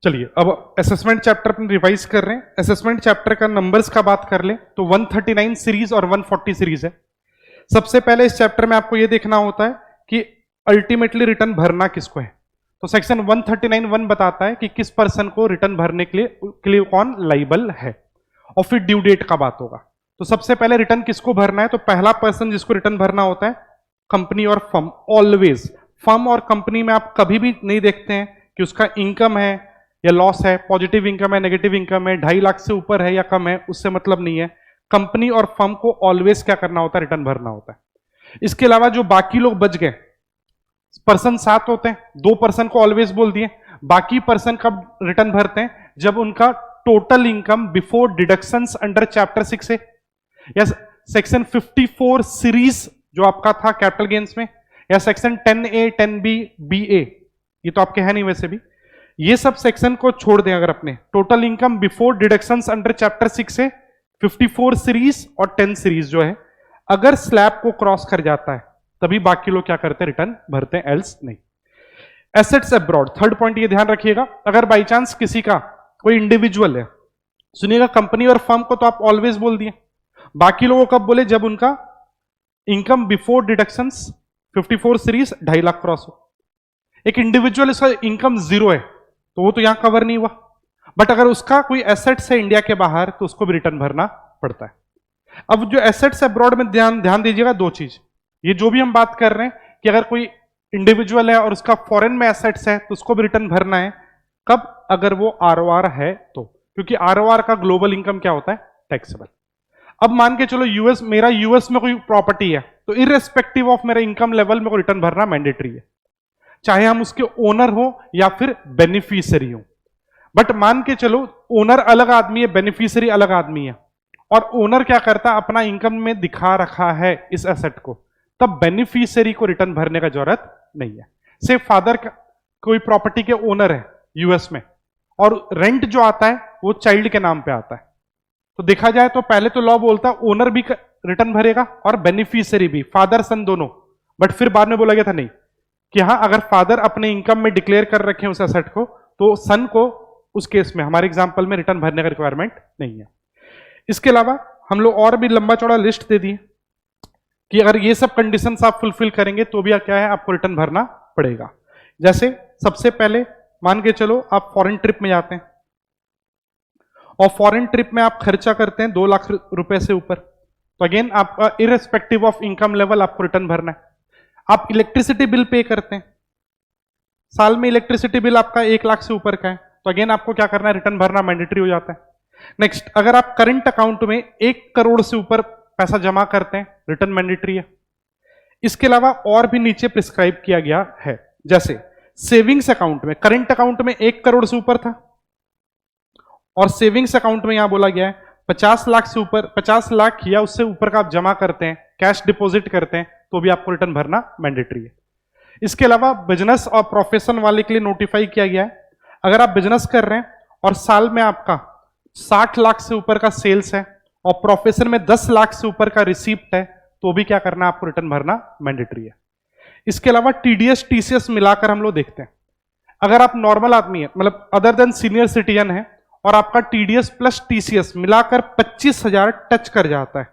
चलिए अब assessment chapter अपन revise कर रहे हैं। असेसमेंट चैप्टर का नंबर्स का बात कर ले तो 139 सीरीज और 140 सीरीज है। सबसे पहले इस चैप्टर में आपको यह देखना होता है कि अल्टीमेटली रिटर्न भरना किसको है। तो सेक्शन 139(1) बताता है कि किस पर्सन को रिटर्न भरने के लिए कौन लाइबल है, और फिर ड्यू डेट का बात होगा। तो सबसे पहले रिटर्न किसको भरना है, तो पहला पर्सन जिसको रिटर्न भरना होता है कंपनी और फर्म। ऑलवेज फर्म और कंपनी में आप कभी भी नहीं देखते हैं कि उसका इनकम है या लॉस है, पॉजिटिव इनकम है, नेगेटिव इनकम है, 2.5 लाख से ऊपर है या कम है, उससे मतलब नहीं है। कंपनी और फर्म को ऑलवेज क्या करना होता है, रिटर्न भरना होता है। इसके अलावा जो बाकी लोग बच गए, पर्सन 7 होते हैं, 2 पर्सन को ऑलवेज बोल दिए। बाकी पर्सन कब रिटर्न भरते हैं, जब उनका total income before deductions under chapter 6 है या सेक्शन 54 सीरीज जो आपका था कैपिटल गेन्स में, या सेक्शन 10A 10B BA, ये तो आपके है नहीं वैसे भी, ये सब सेक्शन को छोड़ दें। अगर अपने total income before deductions under chapter 6 से 54 सीरीज और 10 सीरीज जो है, अगर स्लैब को क्रॉस कर जाता है तभी बाकी लोग क्या करते हैं, रिटर्न भरते हैं, एल्स नहीं। एसेट्स अब्रॉड, थर्ड पॉइंट ये ध्यान रखिएगा, अगर बाई चांस किसी का कोई इंडिविजुअल है, सुनिएगा कंपनी और फर्म को तो आप ऑलवेज बोल दिए, बाकी लोगों को कब बोले, जब उनका income before deductions 54 series 2.5 lakh cross हो। एक इंडिविजुअल इसका इनकम 0 है तो वो तो यहां कवर नहीं हुआ, बट अगर उसका कोई एसेट्स है इंडिया के बाहर तो उसको भी रिटर्न भरना पड़ता है। अब जो एसेट्स अब्रॉड में ध्यान दीजिएगा 2 चीज, ये जो भी हम बात कर रहे हैं कि अगर कोई इंडिविजुअल है और उसका फॉरेन में एसेट्स है तो उसको भी रिटर्न भरना है। कब, अगर वो ROR है तो, क्योंकि ROR का ग्लोबल इनकम क्या होता है, टैक्सेबल। अब मान के चलो मेरा यूएस में कोई प्रॉपर्टी है तो इररिस्पेक्टिव ऑफ मेरा इनकम लेवल में को रिटर्न भरना मैंडेटरी है, चाहे हम उसके ओनर हो या फिर बेनिफिशियरी हो। बट मान के चलो ओनर अलग आदमी है, बेनिफिशियरी अलग आदमी है, और ओनर क्या करता है, अपना इनकम में दिखा रखा है इस एसेट को, तब बेनिफिशियरी को रिटर्न भरने का जरूरत नहीं है। से फादर कोई प्रॉपर्टी के ओनर है यूएस में और रेंट जो आता है वो चाइल्ड के नाम पे आता है, तो देखा जाए तो पहले तो लॉ बोलता है ओनर भी रिटर्न भरेगा और बेनिफिशियरी भी, फादर सन दोनों। बट फिर बाद में बोला गया था नहीं, कि हाँ अगर फादर अपने इनकम में डिक्लेयर कर रखे हैं उस एसेट को तो सन को उस केस में, हमारे एग्जांपल में, रिटर्न भरने का रिक्वायरमेंट नहीं है। इसके अलावा हम लोग और भी लंबा चौड़ा लिस्ट दे दिए कि अगर ये सब कंडीशंस आप फुलफिल करेंगे तो भी क्या है, आपको रिटर्न भरना पड़ेगा। जैसे सबसे पहले मान के चलो आप फॉरेन ट्रिप में जाते हैं और फॉरेन ट्रिप में आप खर्चा करते हैं 2 लाख रुपए से ऊपर, तो अगेन आपका इररिस्पेक्टिव ऑफ इनकम लेवल आपको रिटर्न भरना है। आप इलेक्ट्रिसिटी बिल पे करते हैं, साल में इलेक्ट्रिसिटी बिल आपका 1 लाख से ऊपर का है, तो अगेन आपको क्या करना है, रिटर्न भरना मैंडेटरी हो जाता है। नेक्स्ट, अगर आप करंट अकाउंट में 1 करोड़ से ऊपर पैसा जमा करते हैं, रिटर्न मैंडेटरी है। इसके अलावा और भी नीचे प्रिस्क्राइब किया गया है, जैसे सेविंग्स अकाउंट में, करंट अकाउंट में 1 करोड़ से ऊपर था और सेविंग्स अकाउंट में यहां बोला गया है 50 लाख से ऊपर, 50 लाख या उससे ऊपर का आप जमा करते हैं, कैश डिपॉजिट करते हैं, तो भी आपको रिटर्न भरना मैंडेटरी है। इसके अलावा बिजनेस और प्रोफेशन वाले के लिए नोटिफाई किया गया है, अगर आप बिजनेस कर रहे हैं और साल में आपका 60 लाख से ऊपर का सेल्स है और प्रोफेशन में 10 लाख से ऊपर का रिसीप्ट है, तो भी क्या करना, आपको रिटर्न भरना मैंडेटरी है। इसके अलावा TDS TCS मिलाकर हम लोग देखते हैं, अगर आप नॉर्मल आदमी है, मतलब अदर देन सीनियर सिटीजन है, और आपका TDS प्लस TCS मिलाकर 25,000 टच कर जाता है,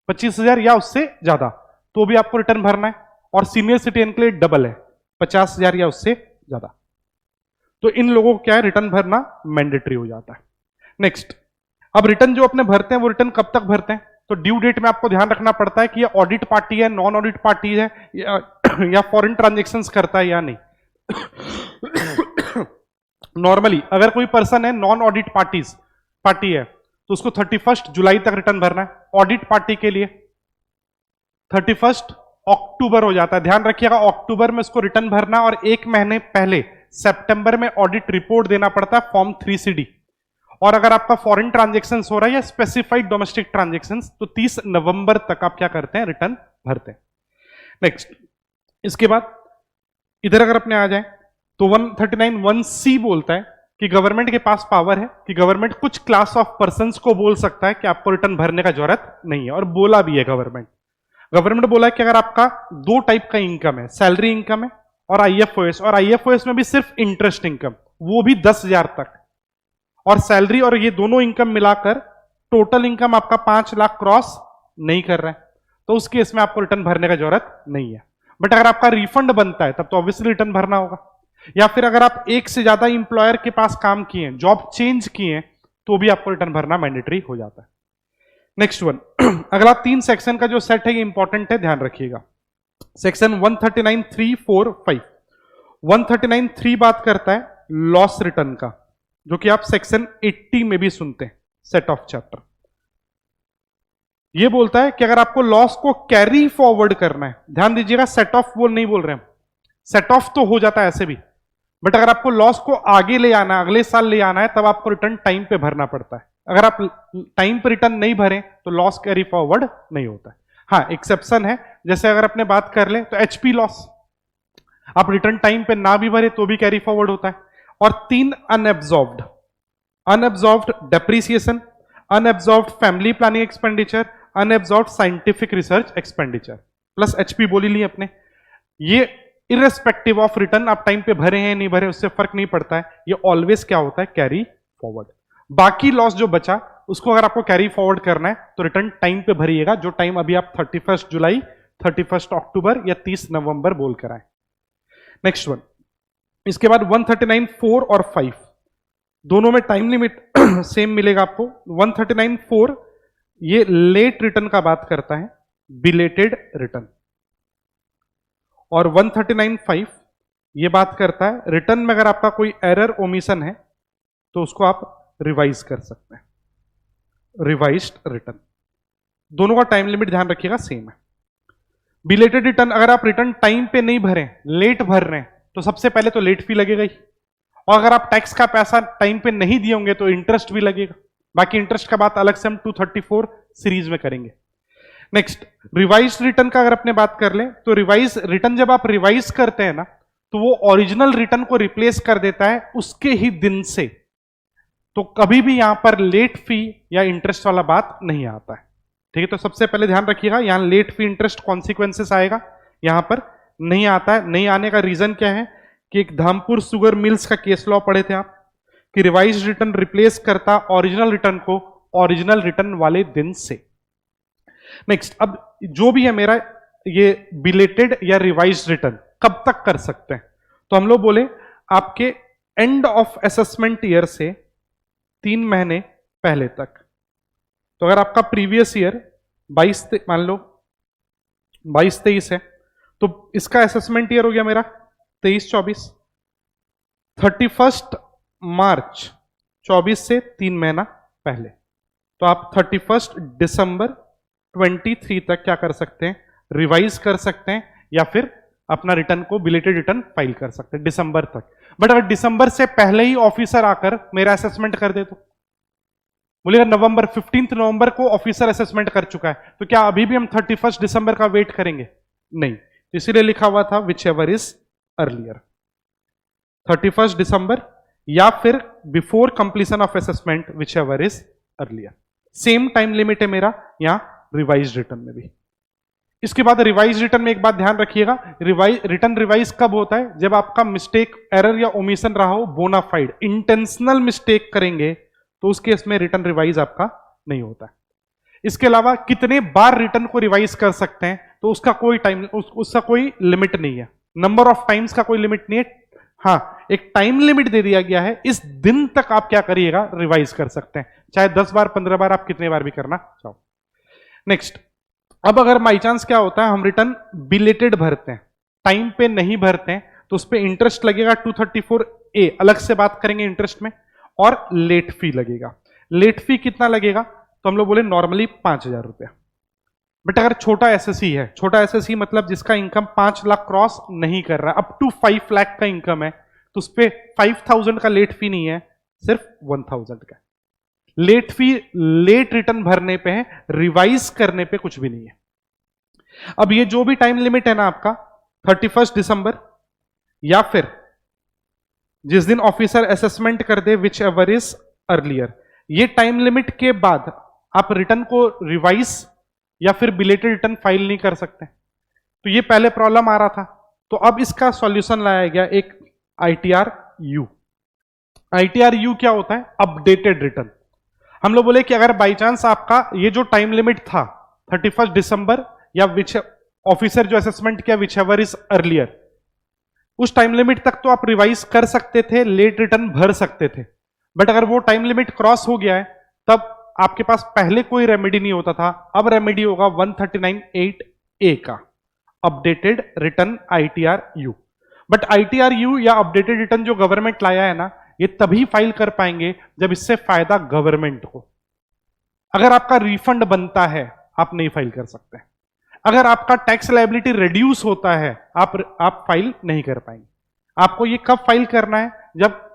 25,000 या उससे ज्यादा, तो भी आपको रिटर्न भरना है। और सीनियर सिटीजन के लिए डबल है, 50,000 या उससे ज्यादा, तो इन लोगों को क्या है, रिटर्न भरना मैंडेटरी हो जाता है। नेक्स्ट, अब रिटर्न जो अपने भरते हैं वो रिटर्न कब तक भरते हैं, तो ड्यू डेट में आपको ध्यान रखना पड़ता है कि ये ऑडिट पार्टी है, नॉन ऑडिट पार्टी है, या फॉरेन ट्रांजेक्शंस करता है या नहीं। नॉर्मली अगर कोई पर्सन है नॉन ऑडिट पार्टी है तो उसको 31 जुलाई तक रिटर्न भरना है। ऑडिट पार्टी के लिए 31 अक्टूबर हो जाता है, ध्यान रखिएगा अक्टूबर में उसको रिटर्न भरना, और 1 महीने पहले सितंबर में ऑडिट रिपोर्ट देना पड़ता है, फॉर्म 3CD। और अगर आपका फॉरेन ट्रांजेक्शन हो रहा है या स्पेसिफाइड डोमेस्टिक ट्रांजेक्शन, तो 30 नवंबर तक आप क्या करते हैं, रिटर्न भरते हैं। नेक्स्ट, इसके बाद इधर अगर अपने आ जाए तो 139(1)C बोलता है कि गवर्नमेंट के पास पावर है कि गवर्नमेंट कुछ क्लास ऑफ पर्संस को बोल सकता है कि आपको रिटर्न भरने का जरूरत नहीं है, और बोला भी है गवर्नमेंट बोला है कि अगर आपका 2 टाइप का इनकम है, सैलरी इनकम है और IFOS, और IFOS में भी सिर्फ इंटरेस्ट इनकम, वो भी 10,000 तक, और सैलरी और ये दोनों इनकम मिलाकर टोटल इनकम आपका 5 लाख क्रॉस नहीं कर रहा है, तो उस केस में आपको रिटर्न भरने का जरूरत नहीं है। बट अगर आपका रिफंड बनता है तब तो ऑब्वियसली रिटर्न भरना होगा। या फिर अगर आप एक से ज्यादा इंप्लॉयर के पास काम किए, जॉब चेंज किए, तो भी आपको रिटर्न भरना मैंडेटरी हो जाता है। नेक्स्ट वन, अगला 3 सेक्शन का जो सेट है ये इंपॉर्टेंट है, ध्यान रखिएगा। सेक्शन 139(3), 4, 5। 139(3) बात करता है लॉस रिटर्न का, जो कि आप सेक्शन 80 में भी सुनते हैं, सेट ऑफ चैप्टर। ये बोलता है कि अगर आपको लॉस को कैरी फॉरवर्ड करना है, ध्यान दीजिएगा, सेट ऑफ बोल नहीं बोल रहे हैं, सेट ऑफ तो हो जाता है ऐसे भी, बट अगर आपको लॉस को आगे ले आना है, अगले साल ले आना है, तब आपको रिटर्न टाइम पे भरना पड़ता है। अगर आप टाइम पे रिटर्न नहीं भरें तो लॉस कैरी फॉरवर्ड नहीं होता है। हाँ, एक्सेप्शन है, जैसे अगर अपने बात कर ले तो एचपी लॉस, आप रिटर्न टाइम पे ना भी भरे तो भी कैरी फॉरवर्ड होता है। और 3 unabsorbed, unabsorbed depreciation, unabsorbed family planning expenditure, unabsorbed scientific research expenditure, plus HP बोली ली अपने। ये इररेस्पेक्टिव ऑफ रिटर्न, आप टाइम पे भरे हैं नहीं भरे उससे फर्क नहीं पड़ता है, ये ऑलवेज क्या होता है, कैरी फॉरवर्ड। बाकी लॉस जो बचा उसको अगर आपको कैरी फॉरवर्ड करना है तो रिटर्न टाइम पे भरिएगा, जो टाइम अभी आप 31 जुलाई, 31 अक्टूबर या 30 नवंबर बोल कर आए। नेक्स्ट वन, इसके बाद 139(4) और 5 दोनों में टाइम लिमिट सेम मिलेगा आपको। 139(4) ये लेट रिटर्न का बात करता है, बिलेटेड रिटर्न, और 139(5) ये बात करता है रिटर्न में अगर आपका कोई एरर ओमिशन है तो उसको आप रिवाइज कर सकते हैं, रिवाइज्ड रिटर्न। दोनों का टाइम लिमिट ध्यान रखिएगा सेम है। बिलेटेड रिटर्न, अगर आप रिटर्न टाइम पे नहीं भरें, लेट भर रहे हैं, तो सबसे पहले तो लेट फी लगेगा ही, और अगर आप टैक्स का पैसा टाइम पे नहीं दिए होंगे तो इंटरेस्ट भी लगेगा। बाकी इंटरेस्ट का बात अलग से हम 234 सीरीज में करेंगे। नेक्स्ट, रिवाइज रिटर्न का अगर अपने बात कर लें तो रिवाइज रिटर्न जब आप रिवाइज करते हैं ना, तो वो ओरिजिनल रिटर्न को रिप्लेस कर देता है उसके ही दिन से, तो कभी भी यहां पर लेट फी या इंटरेस्ट वाला बात नहीं आता है। ठीक है, तो सबसे पहले ध्यान रखिएगा, यहां लेट फी इंटरेस्ट कॉन्सिक्वेंसेस आएगा, यहां पर नहीं आता है। नहीं आने का रीजन क्या है कि एक धामपुर शुगर मिल्स का केस लॉ पढ़े थे आप, कि रिवाइज रिटर्न रिप्लेस करता ओरिजिनल रिटर्न को ओरिजिनल रिटर्न वाले दिन से। नेक्स्ट, अब जो भी है मेरा ये बिलेटेड या रिवाइज रिटर्न कब तक कर सकते हैं, तो हम लोग बोले आपके एंड ऑफ असेसमेंट ईयर से 3 महीने पहले तक। तो अगर आपका प्रीवियस ईयर 22 मान लो 22-23 है, तो इसका असेसमेंट ईयर हो गया मेरा 23-24। 31 मार्च 24 से 3 महीना पहले, तो आप 31 दिसंबर 23 तक क्या कर सकते हैं, रिवाइज कर सकते हैं, या फिर अपना रिटर्न को बिलेटेड रिटर्न फाइल कर सकते हैं दिसंबर तक। बट अगर दिसंबर से पहले ही ऑफिसर आकर मेरा असेसमेंट कर दे तो बोलिएगा नवंबर 15 नवंबर को ऑफिसर असेसमेंट कर चुका है, तो क्या अभी भी हम 31 दिसंबर का वेट करेंगे? नहीं, इसीलिए लिखा हुआ था विच एवर इज अर्लियर, 31 दिसंबर या फिर before completion of assessment which ever is earlier. Same time limit है मेरा यहां रिवाइज रिटर्न में भी। इसके बाद रिवाइज रिटर्न में एक बात ध्यान रखिएगा, रिटर्न रिवाइज कब होता है, जब आपका मिस्टेक, एरर या ओमिशन रहा हो बोनाफाइड, इंटेंशनल मिस्टेक करेंगे तो उस केस में रिटर्न रिवाइज आपका नहीं होता है। इसके अलावा कितने बार रिटर्न को रिवाइज कर सकते हैं, तो उसका कोई टाइम, उसका कोई लिमिट नहीं है, नंबर ऑफ टाइम्स का कोई लिमिट नहीं है। हाँ, एक टाइम लिमिट दे दिया गया है, इस दिन तक आप क्या करिएगा, रिवाइज कर सकते हैं, चाहे 10 बार 15 बार आप कितने बार भी करना चाहो। नेक्स्ट, अब अगर बाई चांस क्या होता है, हम रिटर्न बिलेटेड भरते हैं, टाइम पे नहीं भरते हैं, तो उस पर इंटरेस्ट लगेगा 234A, अलग से बात करेंगे इंटरेस्ट में, और लेट फी लगेगा। लेट फी कितना लगेगा, तो हम लोग बोले नॉर्मली 5,000 रुपया। बट अगर छोटा एसएससी है, छोटा एसएससी मतलब जिसका इनकम 5 लाख क्रॉस नहीं कर रहा, अप टू 5 लाख का इनकम है, तो उस पर 5,000 का लेट फी नहीं है, सिर्फ 1,000 का लेट फी। लेट रिटर्न भरने पे है, रिवाइज करने पे कुछ भी नहीं है। अब ये जो भी टाइम लिमिट है ना आपका 31 दिसंबर, या फिर जिस दिन ऑफिसर असेसमेंट कर दे विच एवर इज अर्लियर, ये टाइम लिमिट के बाद आप रिटर्न को रिवाइज या फिर बिलेटेड रिटर्न फाइल नहीं कर सकते। तो ये पहले प्रॉब्लम आ रहा था, तो अब इसका सॉल्यूशन लाया गया एक ITR U। आईटीआर यू क्या होता है? Updated return. हम लोग बोले कि अगर बाई चांस आपका ये जो टाइम लिमिट था 31 दिसंबर या विच ऑफिसर जो असेसमेंट किया विच एवर इज अर्लियर, उस टाइम लिमिट तक तो आप रिवाइज कर सकते थे, लेट रिटर्न भर सकते थे। बट अगर वो टाइम लिमिट क्रॉस हो गया है तब आपके पास पहले कोई रेमेडी नहीं होता था, अब रेमेडी होगा 139(8)(a) का updated return ITR you. But ITR you या अपडेटेड रिटर्न जो गवर्नमेंट लाया है ना, ये तभी फाइल कर पाएंगे जब इससे फायदा गवर्नमेंट को। अगर आपका रिफंड बनता है आप नहीं फाइल कर सकते, अगर आपका टैक्स लायबिलिटी रिड्यूस होता है आप फाइल नहीं कर पाएंगे। आपको ये कब फाइल करना है? जब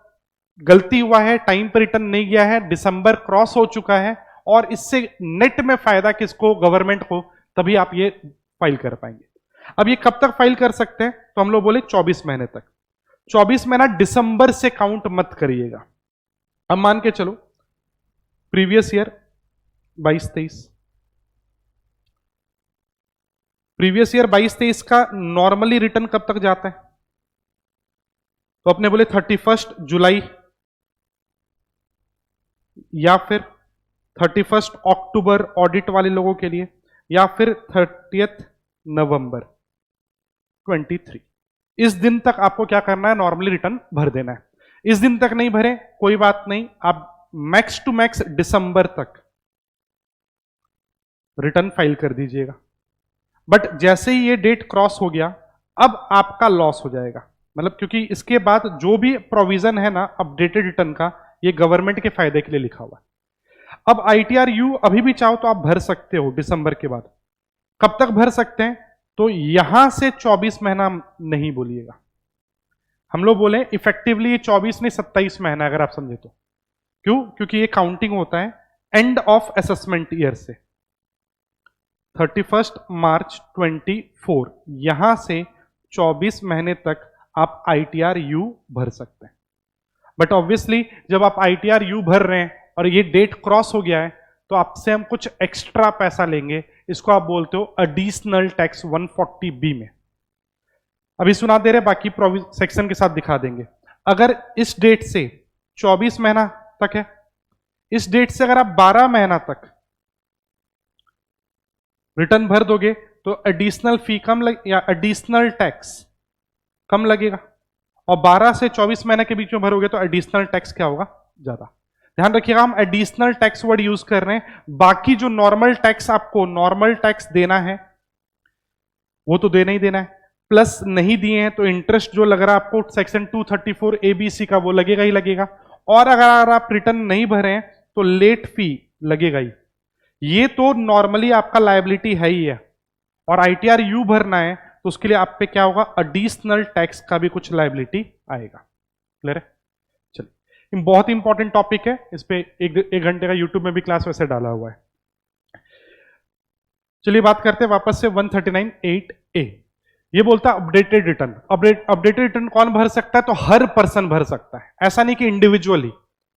गलती हुआ है, टाइम पर रिटर्न नहीं गया है, दिसंबर क्रॉस हो चुका है और इससे नेट में फायदा किसको? गवर्नमेंट को, तभी आप ये फाइल कर पाएंगे। अब ये कब तक फाइल कर सकते हैं? तो हम लोग बोले 24 महीने तक। 24 महीना दिसंबर से काउंट मत करिएगा। अब मान के चलो प्रीवियस ईयर 22-23, प्रीवियस ईयर 22-23 का नॉर्मली रिटर्न कब तक जाता है? तो अपने बोले 31 जुलाई या फिर 31 अक्टूबर ऑडिट वाले लोगों के लिए, या फिर 30 नवंबर 23। इस दिन तक आपको क्या करना है? नॉर्मली रिटर्न भर देना है। इस दिन तक नहीं भरे कोई बात नहीं, आप मैक्स टू मैक्स दिसंबर तक रिटर्न फाइल कर दीजिएगा। बट जैसे ही ये डेट क्रॉस हो गया अब आपका लॉस हो जाएगा, मतलब क्योंकि इसके बाद जो भी प्रोविजन है ना अपडेटेड रिटर्न का, ये गवर्नमेंट के फायदे के लिए लिखा हुआ है। अब आईटीआर यू अभी भी चाहो तो आप भर सकते हो दिसंबर के बाद। कब तक भर सकते हैं? तो यहां से 24 महीना नहीं बोलिएगा, हम लोग बोले इफेक्टिवली ये 24 नहीं 27 महीना, अगर आप समझे तो। क्यों? क्योंकि ये काउंटिंग होता है एंड ऑफ असेसमेंट ईयर से 31 मार्च 24, यहां से 24 महीने तक आप आईटीआर यू भर सकते हैं। बट ऑब्वियसली जब आप आईटीआर यू भर रहे हैं और ये डेट क्रॉस हो गया है तो आपसे हम कुछ एक्स्ट्रा पैसा लेंगे, इसको आप बोलते हो एडिशनल टैक्स 140B में। अभी सुना दे रहे, बाकी सेक्शन के साथ दिखा देंगे। अगर इस डेट से 24 महीना तक है, इस डेट से अगर आप 12 महीना तक रिटर्न भर दोगे तो एडिशनल फी कम या एडिशनल टैक्स कम लगेगा, और 12 से 24 महीने के बीच में भरोगे तो एडिशनल टैक्स क्या होगा? ज्यादा। ध्यान रखिएगा हम एडिशनल टैक्स वर्ड यूज कर रहे हैं, बाकी जो नॉर्मल टैक्स आपको नॉर्मल टैक्स देना है वो तो देना ही देना है, प्लस नहीं दिए हैं तो इंटरेस्ट जो लग रहा है आपको सेक्शन 234 ABC का वो लगेगा ही लगेगा, और अगर आप रिटर्न नहीं भरे हैं तो लेट फी लगेगा ही। ये तो नॉर्मली आपका लायबिलिटी है ही है, और आईटीआर यू भरना है तो उसके लिए आप पे क्या होगा? एडिशनल टैक्स का भी कुछ लायबिलिटी आएगा। क्लियर है? चलिए, बहुत इंपॉर्टेंट टॉपिक है, इस पे एक घंटे का यूट्यूब में भी क्लास वैसे डाला हुआ है। चलिए बात करते हैं वापस से 139(8)(a। ये बोलता है अपडेटेड रिटर्न। अपडेटेड रिटर्न कौन भर सकता है? तो हर पर्सन भर सकता है, ऐसा नहीं कि इंडिविजुअली,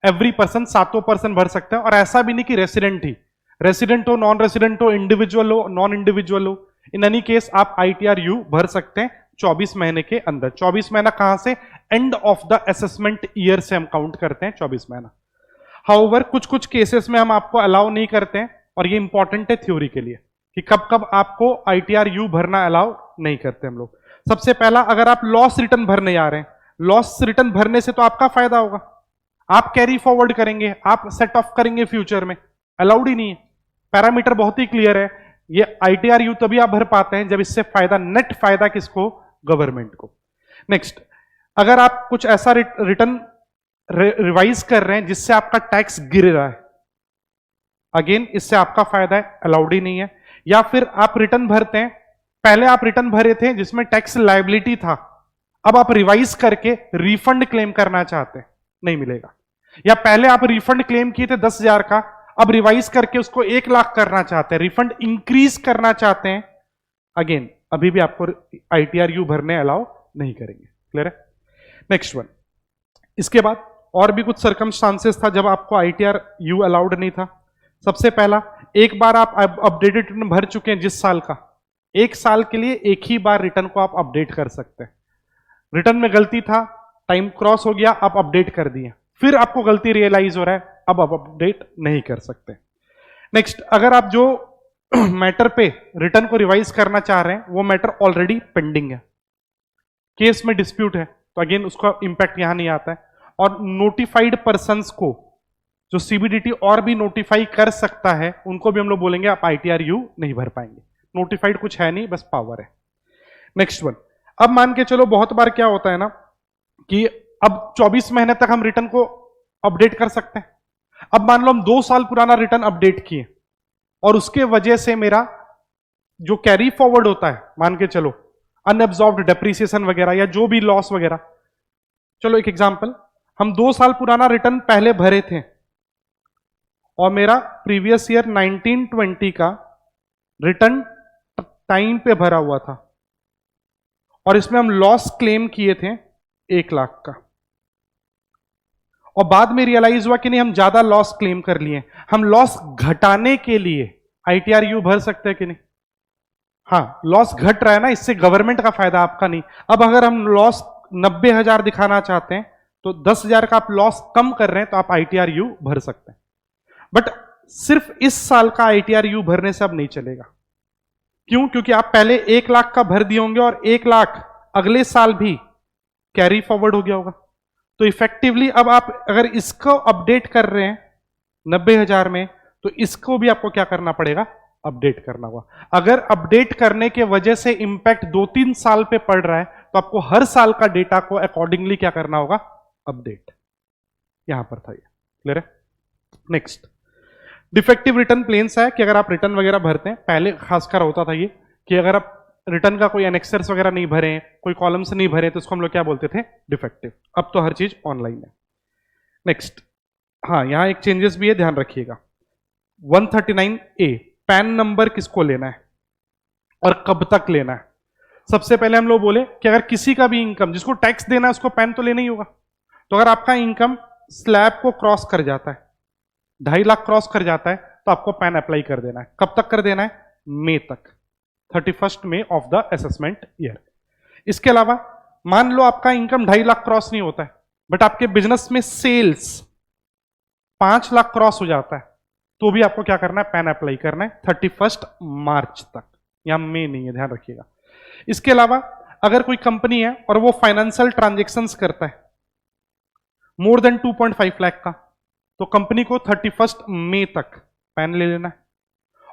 एवरी पर्सन, 7 पर्सन भर सकता है। और ऐसा भी नहीं कि रेसिडेंट ही, रेसिडेंट हो, नॉन रेसिडेंट हो, इंडिविजुअल हो, नॉन इंडिविजुअल हो, इन एनी केस आप आईटीआर यू भर सकते हैं 24 महीने के अंदर। 24 महीना कहां से? End of the assessment year से हम काउंट करते हैं 24 महीना। हाउएवर कुछ कुछ केसेस में हम आपको अलाउ नहीं करते हैं, और ये इंपॉर्टेंट है थ्योरी के लिए कि कब कब आपको आईटीआर यू भरना अलाउ नहीं करते हम लोग। सबसे पहला, अगर आप लॉस रिटर्न भरने जा रहे हैं, लॉस रिटर्न भरने से तो आपका फायदा होगा, आप कैरी फॉरवर्ड करेंगे, आप सेट ऑफ करेंगे फ्यूचर में, अलाउड ही नहीं है। पैरामीटर बहुत ही क्लियर है, ये आईटीआर यू तभी आप भर पाते हैं जब इससे फायदा, नेट फायदा किसको? गवर्नमेंट को। नेक्स्ट, अगर आप कुछ ऐसा रिटर्न रिवाइज कर रहे हैं जिससे आपका टैक्स गिर रहा है, अगेन इससे आपका फायदा है, अलाउड ही नहीं है। या फिर आप रिटर्न भरते हैं, पहले आप रिटर्न भरे थे जिसमें टैक्स लायबिलिटी था, अब आप रिवाइज करके रिफंड क्लेम करना चाहते हैं, नहीं मिलेगा। या पहले आप रिफंड क्लेम किए थे 10,000 का, अब रिवाइज करके उसको 1 लाख करना चाहते हैं, रिफंड इंक्रीज करना चाहते हैं, अगेन अभी भी आपको आईटीआर यू भरने अलाउ नहीं करेंगे। क्लियर है? नेक्स्ट वन, इसके बाद और भी कुछ सर्कमस्टांसेस था जब आपको आईटीआर यू अलाउड नहीं था। सबसे पहला, एक बार आप अपडेटेड रिटर्न भर चुके हैं जिस साल का, 1 साल के लिए एक ही बार रिटर्न को आप अपडेट कर सकते हैं। रिटर्न में गलती था, टाइम क्रॉस हो गया, आप अपडेट कर दिए, फिर आपको गलती रियलाइज हो रहा है, अब आप अपडेट नहीं कर सकते। नेक्स्ट, अगर आप जो मैटर पे रिटर्न को रिवाइज करना चाह रहे हैं वो मैटर ऑलरेडी पेंडिंग है, केस में डिस्प्यूट है, तो अगेन उसका इंपैक्ट यहां नहीं आता है। और नोटिफाइड पर्संस को जो सीबीडीटी और भी नोटिफाई कर सकता है उनको भी हम लोग बोलेंगे आप आईटीआरयू नहीं भर पाएंगे। नोटिफाइड कुछ है नहीं, बस पावर है। नेक्स्ट वन, अब मान के चलो बहुत बार क्या होता है ना कि अब 24 महीने तक हम रिटर्न को अपडेट कर सकते हैं। अब मान लो हम 2 साल पुराना रिटर्न अपडेट किए और उसके वजह से मेरा जो कैरी फॉरवर्ड होता है, मान के चलो अनएब्जॉर्ब्ड डेप्रिसिएशन वगैरह या जो भी लॉस वगैरह, चलो एक एग्जांपल, हम 2 साल पुराना रिटर्न पहले भरे थे और मेरा प्रीवियस ईयर 1920 का रिटर्न टाइम पे भरा हुआ था और इसमें हम लॉस क्लेम किए थे 1 लाख का, और बाद में रियलाइज हुआ कि नहीं हम ज्यादा लॉस क्लेम कर लिए, हम लॉस घटाने के लिए आईटीआरयू भर सकते हैं कि नहीं? हाँ, लॉस घट रहा है ना, इससे गवर्नमेंट का फायदा, आपका नहीं। अब अगर हम लॉस 90,000 दिखाना चाहते हैं तो 10,000 का आप लॉस कम कर रहे हैं तो आप आईटीआरयू भर सकते हैं। बट सिर्फ इस साल का आईटीआरयू भरने से अब नहीं चलेगा। क्यों? क्योंकि आप पहले 1 लाख का भर दिए होंगे और 1 लाख अगले साल भी कैरी फॉरवर्ड हो गया होगा, तो इफेक्टिवली अब आप अगर इसको अपडेट कर रहे हैं 90,000 में तो इसको भी आपको क्या करना पड़ेगा? अपडेट करना होगा। अगर अपडेट करने के वजह से इंपैक्ट 2-3 साल पे पड़ रहा है तो आपको हर साल का डेटा को अकॉर्डिंगली क्या करना होगा? अपडेट। यहां पर था ये, क्लियर है? नेक्स्ट, डिफेक्टिव रिटर्न प्लेन्स है कि अगर आप रिटर्न वगैरह भरते हैं, पहले खासकर होता था ये कि अगर आप रिटर्न का कोई एनेक्सर्स वगैरह नहीं भरे, कोई कॉलम्स नहीं भरे, तो उसको हम लोग क्या बोलते थे? डिफेक्टिव। अब तो हर चीज ऑनलाइन है। नेक्स्ट, हाँ यहां एक चेंजेस भी है, ध्यान रखिएगा। 139A, पैन नंबर किसको लेना है और कब तक लेना है? सबसे पहले हम लोग बोले कि अगर किसी का भी इनकम, जिसको टैक्स देना है उसको पैन तो लेना ही होगा। तो अगर आपका इनकम स्लैब को क्रॉस कर जाता है, 2.5 लाख क्रॉस कर जाता है, तो आपको पैन अप्लाई कर देना है। कब तक कर देना है? मई तक, 31 मई ऑफ द असेसमेंट ईयर। इसके अलावा मान लो आपका इनकम 2.5 लाख क्रॉस नहीं होता है, बट आपके बिजनेस में सेल्स 5 लाख क्रॉस हो जाता है, तो भी आपको क्या करना है? पैन अप्लाई करना है 31 मार्च तक, यहां मई नहीं है, ध्यान रखिएगा। इसके अलावा अगर कोई कंपनी है और वो फाइनेंशियल ट्रांजेक्शन्स करता है मोर देन 2.5 लाख का, तो कंपनी को 31 मई तक पैन ले लेना है।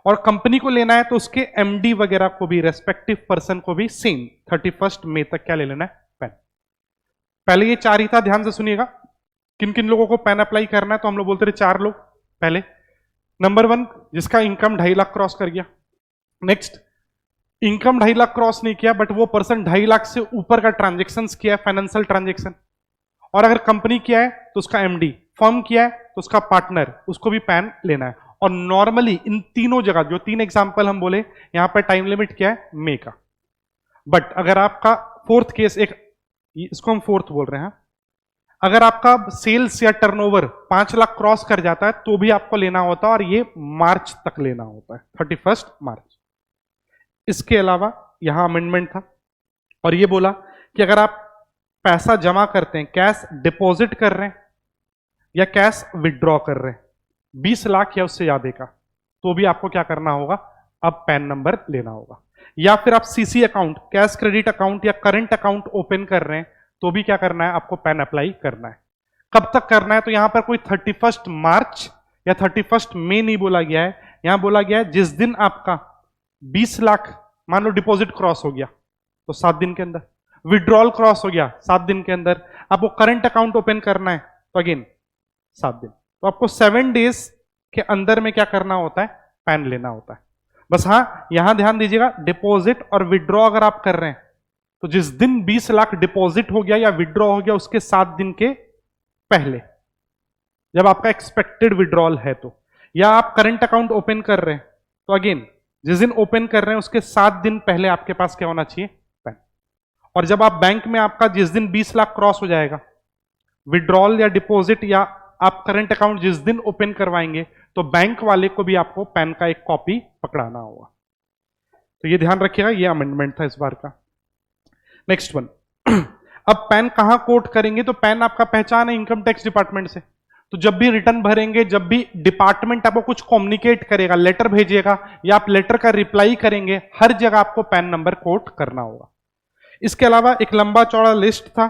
और कंपनी को लेना है तो उसके एमडी वगैरह को भी, रेस्पेक्टिव पर्सन को भी सेम 31 मई तक क्या ले लेना है? पैन। पहले ये 4 ही था, ध्यान से सुनिएगा। किन किन लोगों को पैन अप्लाई करना है? तो हम लोग बोलते रहे 4 लोग। पहले नंबर 1, जिसका इनकम 2.5 लाख क्रॉस कर गया। नेक्स्ट, इनकम 2.5 लाख क्रॉस नहीं किया बट वो पर्सन 2.5 लाख से ऊपर का ट्रांजेक्शन किया है, फाइनेंशियल ट्रांजेक्शन, और अगर कंपनी किया है तो उसका एमडी, फर्म किया है तो उसका पार्टनर, उसको भी पैन लेना है। और नॉर्मली इन तीनों जगह जो 3 एग्जांपल हम बोले, यहां पर टाइम लिमिट क्या है? मई का। बट अगर आपका फोर्थ केस, एक इसको हम फोर्थ बोल रहे हैं, अगर आपका सेल्स या टर्नओवर 5 लाख क्रॉस कर जाता है तो भी आपको लेना होता है, और ये मार्च तक लेना होता है, 31 मार्च। इसके अलावा यहां अमेंडमेंट था और ये बोला कि अगर आप पैसा जमा करते हैं, कैश डिपॉजिट कर रहे हैं या कैश विड्रॉ कर रहे हैं 20 लाख या उससे ज्यादा का, तो भी आपको क्या करना होगा? अब पैन नंबर लेना होगा। या फिर आप CC account, cash credit account या करंट अकाउंट ओपन कर रहे हैं तो भी क्या करना है? आपको पैन अप्लाई करना है। कब तक करना है? तो यहां पर कोई 31 मार्च या 31 मई नहीं बोला गया है, यहां बोला गया है जिस दिन आपका 20 लाख मान लो डिपॉजिट क्रॉस हो गया तो 7 दिन के अंदर, विड्रॉल क्रॉस हो गया 7 दिन के अंदर, आपको करंट अकाउंट ओपन करना है तो अगेन 7 दिन। तो आपको 7 डेज के अंदर में क्या करना होता है? पैन लेना होता है। बस हाँ, यहां ध्यान दीजिएगा, डिपॉजिट और विड्रॉ अगर आप कर रहे हैं तो जिस दिन 20 लाख डिपॉजिट हो गया या विड्रॉ हो गया उसके 7 दिन के पहले, जब आपका एक्सपेक्टेड विड्रॉल है तो, या आप करंट अकाउंट ओपन कर रहे हैं तो अगेन जिस दिन ओपन कर रहे हैं उसके 7 दिन पहले आपके पास क्या होना चाहिए? पैन। और जब आप बैंक में आपका जिस दिन 20 लाख क्रॉस हो जाएगा, विड्रॉल या डिपॉजिट या आप करंट अकाउंट जिस दिन ओपन करवाएंगे तो बैंक वाले को भी आपको पैन का एक कॉपी पकड़ाना होगा। तो ये ध्यान रखिएगा, ये अमेंडमेंट था इस बार का। नेक्स्ट वन, अब पैन कहां कोट करेंगे, तो पैन आपका पहचान है इनकम टैक्स डिपार्टमेंट से, तो जब भी रिटर्न भरेंगे, जब भी डिपार्टमेंट आपको कुछ कम्युनिकेट करेगा, लेटर भेजेगा या आप लेटर का रिप्लाई करेंगे, हर जगह आपको पैन नंबर कोट करना होगा। इसके अलावा एक लंबा चौड़ा लिस्ट था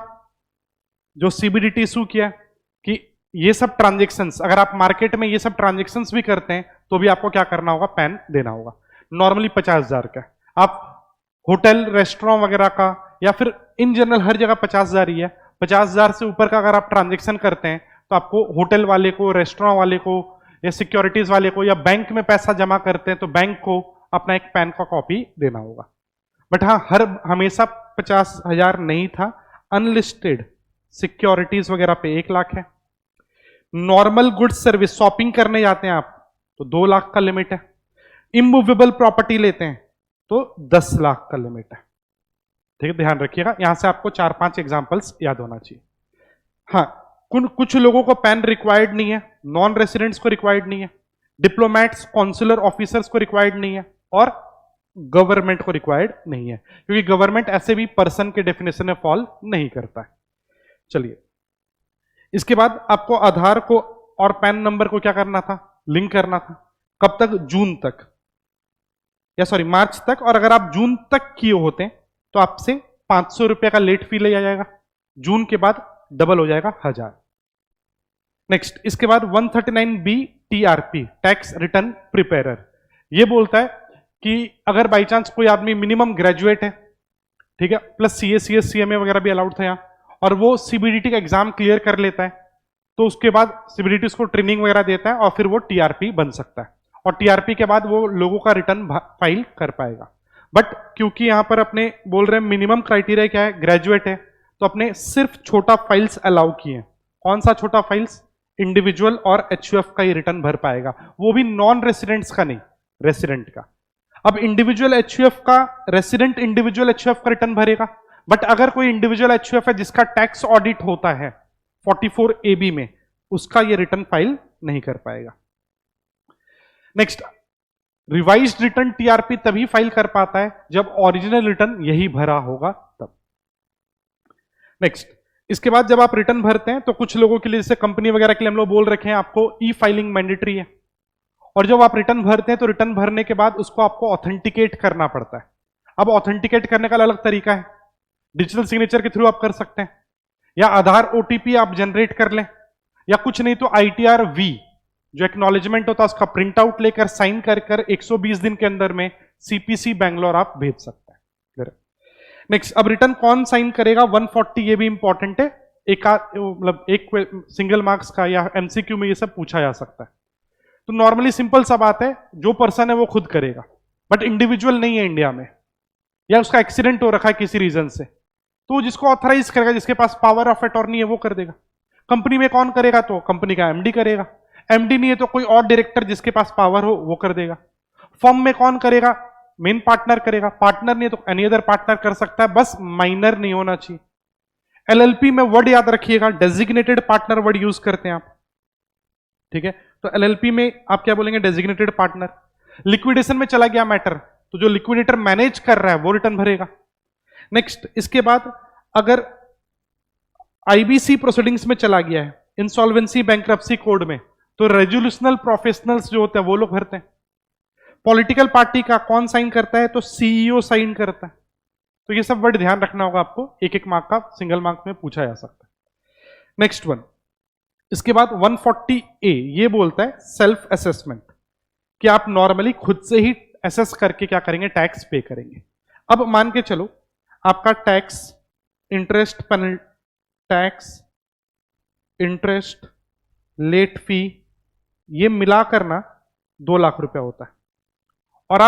जो सीबीडीटी इशू किया कि ये सब ट्रांजेक्शन्स, अगर आप मार्केट में ये सब ट्रांजेक्शन्स भी करते हैं तो भी आपको क्या करना होगा, पैन देना होगा। नॉर्मली 50,000 का, आप होटल रेस्टोरेंट वगैरह का या फिर इन जनरल हर जगह 50,000 ही है। 50,000 से ऊपर का अगर आप ट्रांजेक्शन करते हैं तो आपको होटल वाले को, रेस्टोरेंट वाले को या सिक्योरिटीज वाले को या बैंक में पैसा जमा करते हैं तो बैंक को अपना एक पैन का कॉपी देना होगा। बट हाँ, हमेशा 50,000 नहीं था। अनलिस्टेड सिक्योरिटीज वगैरह पे 1 लाख है। नॉर्मल गुड्स सर्विस शॉपिंग करने जाते हैं आप तो 2 लाख का लिमिट है। इमूवेबल प्रॉपर्टी लेते हैं तो 10 लाख का लिमिट है। ठीक है, ध्यान रखिएगा, यहां से आपको 4-5 एग्जांपल्स याद होना चाहिए। हाँ, कुछ लोगों को पैन रिक्वायर्ड नहीं है, नॉन रेसिडेंट्स को रिक्वायर्ड नहीं है, डिप्लोमेट्स, कॉन्सुलर ऑफिसर्स को रिक्वायर्ड नहीं है और गवर्नमेंट को रिक्वायर्ड नहीं है, क्योंकि गवर्नमेंट ऐसे भी पर्सन के डेफिनेशन में फॉल नहीं करता है। चलिए, इसके बाद आपको आधार को और पैन नंबर को क्या करना था, लिंक करना था। कब तक, जून तक, या सॉरी मार्च तक, और अगर आप जून तक किए होते हैं तो आपसे 500 रुपए का लेट फी लिया जाएगा। जून के बाद डबल हो जाएगा 1000। नेक्स्ट, इसके बाद 139B TRP, टैक्स रिटर्न प्रिपेरर, ये बोलता है कि अगर बाई चांस कोई आदमी मिनिमम ग्रेजुएट है, ठीक है, प्लस CA CS CMA वगैरह भी अलाउड था यहाँ, और वो सीबीडीटी का एग्जाम क्लियर कर लेता है तो उसके बाद सीबीडीटी उसको ट्रेनिंग वगैरह देता है और फिर वो टीआरपी बन सकता है, और टीआरपी के बाद वो लोगों का रिटर्न फाइल कर पाएगा। बट क्योंकि यहां पर अपने बोल रहे हैं मिनिमम क्राइटेरिया क्या है, ग्रेजुएट है, तो अपने सिर्फ छोटा फाइल्स अलाउ किए। कौन सा छोटा फाइल्स, इंडिविजुअल और एचयूएफ का ही रिटर्न भर पाएगा, वो भी नॉन रेसिडेंट्स का नहीं, रेसिडेंट का। अब इंडिविजुअल एचयूएफ का, रेसिडेंट इंडिविजुअल एचयूएफ का रिटर्न भरेगा, बट अगर कोई इंडिविजुअल एचयूएफ है जिसका टैक्स ऑडिट होता है 44AB में, उसका ये रिटर्न फाइल नहीं कर पाएगा। नेक्स्ट, रिवाइज्ड रिटर्न टीआरपी तभी फाइल कर पाता है जब ओरिजिनल रिटर्न यही भरा होगा तब। नेक्स्ट, इसके बाद जब आप रिटर्न भरते हैं तो कुछ लोगों के लिए, जैसे कंपनी वगैरह के लिए हम लोग बोल रखे हैं आपको ई फाइलिंग मैंडेटरी है, और जब आप रिटर्न भरते हैं तो रिटर्न भरने के बाद उसको आपको ऑथेंटिकेट करना पड़ता है। अब ऑथेंटिकेट करने का अलग तरीका है, डिजिटल सिग्नेचर के थ्रू आप कर सकते हैं, या आधार ओटीपी आप जनरेट कर लें, या कुछ नहीं तो ITR-V जो एक्नॉलेजमेंट होता है उसका प्रिंट आउट लेकर साइन कर 120 दिन के अंदर में CPC बैंगलोर आप भेज सकते हैं। नेक्स्ट, अब रिटर्न कौन साइन करेगा, 140, ये भी इंपॉर्टेंट है, मतलब एक सिंगल मार्क्स का या MCQ में ये सब पूछा जा सकता है। तो नॉर्मली सिंपल सा बात है, जो पर्सन है वो खुद करेगा, बट इंडिविजुअल नहीं है इंडिया में, या उसका एक्सीडेंट हो रखा है किसी रीजन से, तो जिसको ऑथराइज करेगा, जिसके पास पावर ऑफ अटॉर्नी है वो कर देगा। कंपनी में कौन करेगा, तो कंपनी का MD करेगा, MD नहीं है तो कोई और डायरेक्टर जिसके पास पावर हो वो कर देगा। फर्म में कौन करेगा, मेन पार्टनर करेगा, पार्टनर नहीं है तो एनी अदर पार्टनर कर सकता है, बस माइनर नहीं होना चाहिए। LLP में वर्ड याद रखिएगा, डेजिग्नेटेड पार्टनर वर्ड यूज करते हैं आप, ठीक है, तो LLP में आप क्या बोलेंगे, डेजिग्नेटेड पार्टनर। लिक्विडेशन में चला गया मैटर, तो जो लिक्विडेटर मैनेज कर रहा है वो रिटर्न भरेगा। नेक्स्ट, इसके बाद अगर IBC प्रोसीडिंग्स में चला गया है, इंसॉल्वेंसी बैंक्रप्सी कोड में, तो रेजोल्यूशनल प्रोफेशनल्स जो होते हैं वो लोग भरते हैं। पॉलिटिकल पार्टी का कौन साइन करता है, तो CEO साइन करता है। तो ये सब वर्ड ध्यान रखना होगा आपको, एक एक मार्क का सिंगल मार्क में पूछा जा सकता है। नेक्स्ट वन, इसके बाद 140A ये बोलता है सेल्फ असेसमेंट, कि आप नॉर्मली खुद से ही असेस करके क्या करेंगे, टैक्स पे करेंगे। अब मान के चलो आपका tax, interest, tax, interest, late fee, ये मिला करना 2 लाख रुपया होता है, और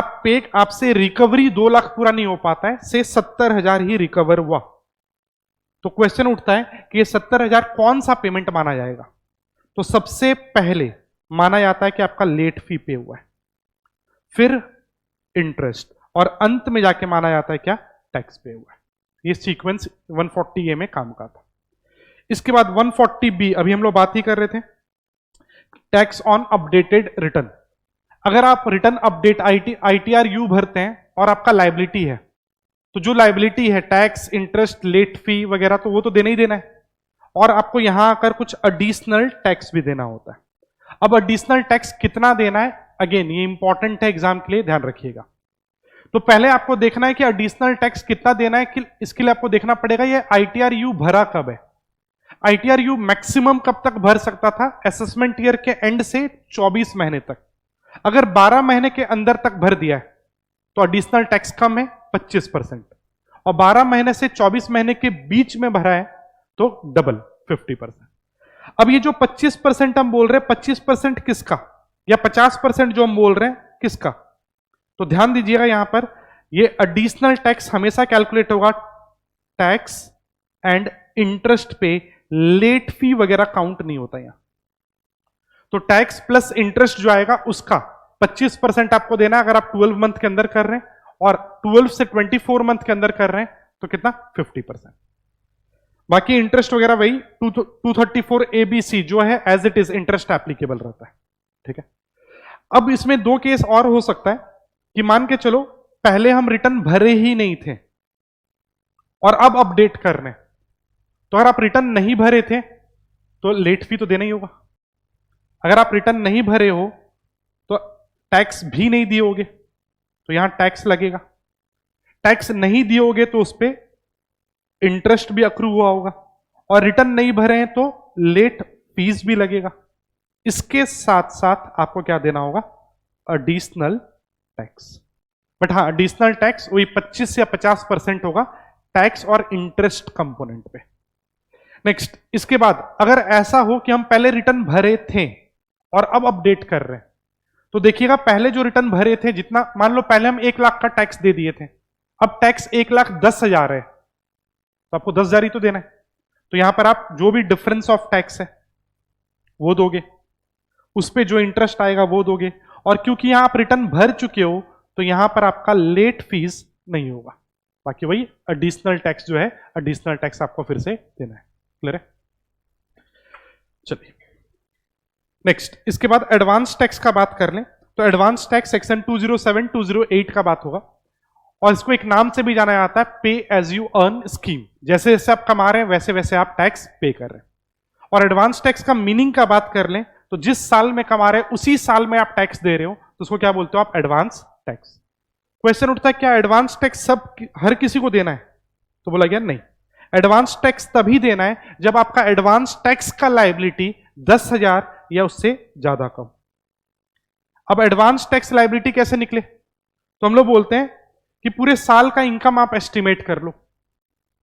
आपसे रिकवरी 2 लाख पूरा नहीं हो पाता है, से 70,000 ही रिकवर हुआ। तो क्वेश्चन उठता है कि ये 70,000 कौन सा पेमेंट माना जाएगा। तो सबसे पहले माना जाता है कि आपका लेट फी पे हुआ है, फिर इंटरेस्ट, और अंत में जाके माना जाता है क्या, टैक्स पे हुआ है। ये सीक्वेंस 140A में काम का था। इसके बाद 140B, अभी हम लोग बात ही कर रहे थे, टैक्स ऑन अपडेटेड रिटर्न। अगर आप रिटर्न अपडेट ITR-U भरते हैं और आपका लायबिलिटी है, तो जो लाइबिलिटी है टैक्स, इंटरेस्ट, लेट फी वगैरह, तो वो तो देना ही देना है, और आपको यहां आकर कुछ एडिशनल टैक्स भी देना होता है। अब एडिशनल टैक्स कितना देना है, अगेन ये इंपॉर्टेंट है एग्जाम के लिए, ध्यान रखिएगा। तो पहले आपको देखना है कि एडिशनल टैक्स कितना देना है, कि इसके लिए आपको देखना पड़ेगा ये ITRU भरा कब है। ITRU मैक्सिमम कब तक भर सकता था, असेसमेंट ईयर के एंड से 24 महीने तक। अगर 12 महीने के अंदर तक भर दिया है तो एडिशनल टैक्स कम है 25%, और 12 महीने से 24 महीने के बीच में भरा है तो डबल 50%। अब ये जो 25% हम बोल रहे हैं, 25% किसका, या 50% जो हम बोल रहे हैं किसका, तो ध्यान दीजिएगा यहां पर, ये एडिशनल टैक्स हमेशा कैलकुलेट होगा टैक्स एंड इंटरेस्ट पे, लेट फी वगैरह काउंट नहीं होता यहां। तो टैक्स प्लस इंटरेस्ट जो आएगा उसका 25% आपको देना है अगर आप 12 मंथ के अंदर कर रहे हैं, और 12 से 24 मंथ के अंदर कर रहे हैं तो कितना 50%। बाकी इंटरेस्ट वगैरह वही 234 ABC जो है as it is interest applicable रहता है, ठीक है। अब इसमें दो केस और हो सकता है कि मान के चलो पहले हम रिटर्न भरे ही नहीं थे और अब अपडेट कर रहे हैं, तो अगर आप रिटर्न नहीं भरे थे तो लेट फी तो देना ही होगा। अगर आप रिटर्न नहीं भरे हो तो टैक्स भी नहीं दियोगे तो यहां टैक्स लगेगा। टैक्स नहीं दियोगे तो उस पर इंटरेस्ट भी अक्रू हुआ होगा, और रिटर्न नहीं भरे हैं तो लेट फीस भी लगेगा। इसके साथ साथ आपको क्या देना होगा, एडिशनल टैक्स। बट हाँ, एडिशनल टैक्स वही 25 या 50% होगा टैक्स और इंटरेस्ट कंपोनेंट पे। नेक्स्ट, इसके बाद अगर ऐसा हो कि हम पहले रिटर्न भरे थे और अब अपडेट कर रहे हैं, तो देखिएगा पहले जो रिटर्न भरे थे, जितना मान लो पहले हम 1 लाख का टैक्स दे दिए थे, अब टैक्स 1,10,000 है, तो आपको 10,000 ही तो देना है। तो यहां पर आप जो भी डिफरेंस ऑफ टैक्स है वो दोगे, उस पर जो इंटरेस्ट आएगा वो दोगे, और क्योंकि यहां आप रिटर्न भर चुके हो तो यहां पर आपका लेट फीस नहीं होगा। बाकी वही एडिशनल टैक्स जो है, एडिशनल टैक्स आपको फिर से देना है। क्लियर है? चलिए नेक्स्ट, इसके बाद एडवांस टैक्स का बात कर लें तो एडवांस टैक्स सेक्शन 207, 208 का बात होगा, और इसको एक नाम से भी जाना जाता है पे एज यू अर्न स्कीम। जैसे जैसे आप कमा रहे हैं वैसे वैसे आप टैक्स पे कर रहे हैं। और एडवांस टैक्स का मीनिंग का बात कर लें तो जिस साल में कमा रहे हैं उसी साल में आप टैक्स दे रहे हो तो उसको क्या बोलते हो आप, एडवांस टैक्स। क्वेश्चन उठता है क्या एडवांस टैक्स सब हर किसी को देना है, तो बोला गया नहीं, एडवांस टैक्स तभी देना है जब आपका एडवांस टैक्स का लायबिलिटी 10,000 या उससे ज्यादा कम। अब एडवांस टैक्स लायबिलिटी कैसे निकले, तो हम लोग बोलते हैं कि पूरे साल का इनकम आप एस्टिमेट कर लो